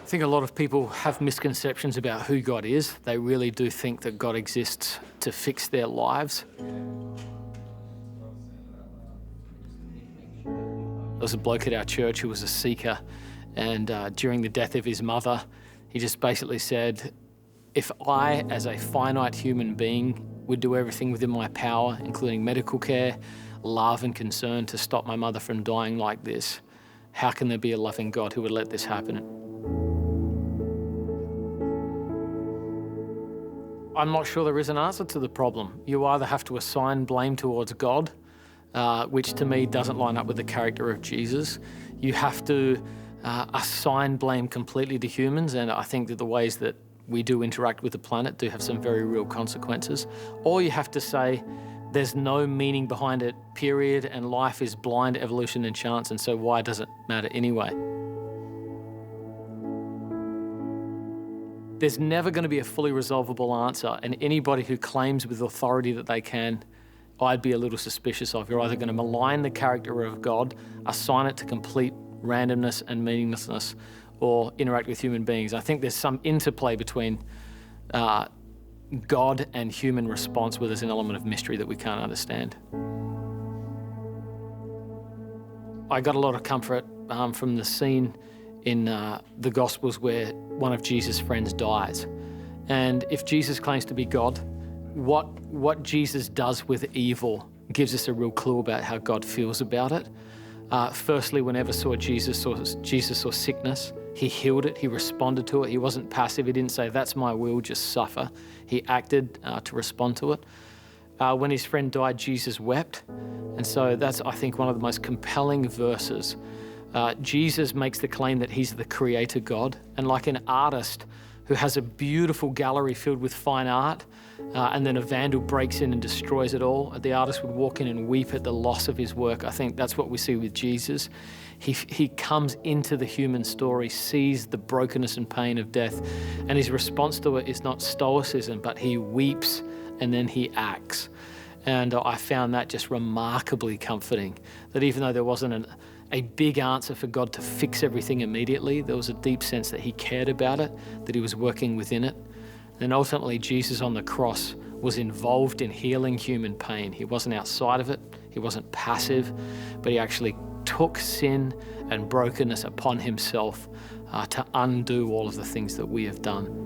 I think a lot of people have misconceptions about who God is. They really do think that God exists to fix their lives. There was a bloke at our church who was a seeker, and during the death of his mother, he just basically said, if I, as a finite human being, would do everything within my power, including medical care, love and concern, to stop my mother from dying like this, how can there be a loving God who would let this happen? I'm not sure there is an answer to the problem. You either have to assign blame towards God, which to me doesn't line up with the character of Jesus. You have to assign blame completely to humans, and I think that the ways that we do interact with the planet do have some very real consequences. Or you have to say, there's no meaning behind it, period, and life is blind evolution and chance, and so why does it matter anyway? There's never going to be a fully resolvable answer, and anybody who claims with authority that they can, I'd be a little suspicious of. You're either going to malign the character of God, assign it to complete randomness and meaninglessness, or interact with human beings. I think there's some interplay between God and human response where there's an element of mystery that we can't understand. I got a lot of comfort from the scene in the Gospels where one of Jesus' friends dies. And if Jesus claims to be God, what Jesus does with evil gives us a real clue about how God feels about it. Firstly, whenever Jesus saw sickness, he healed it, he responded to it. He wasn't passive, he didn't say, that's my will, just suffer. He acted to respond to it. When his friend died, Jesus wept. And so that's, I think, one of the most compelling verses. Jesus makes the claim that he's the creator God, and like an artist who has a beautiful gallery filled with fine art, and then a vandal breaks in and destroys it all, the artist would walk in and weep at the loss of his work. I think that's what we see with Jesus. He comes into the human story, sees the brokenness and pain of death, and his response to it is not stoicism, but he weeps and then he acts. And I found that just remarkably comforting, that even though there wasn't a big answer for God to fix everything immediately, there was a deep sense that he cared about it, that he was working within it. And ultimately, Jesus on the cross was involved in healing human pain. He wasn't outside of it, he wasn't passive, but he actually took sin and brokenness upon himself to undo all of the things that we have done.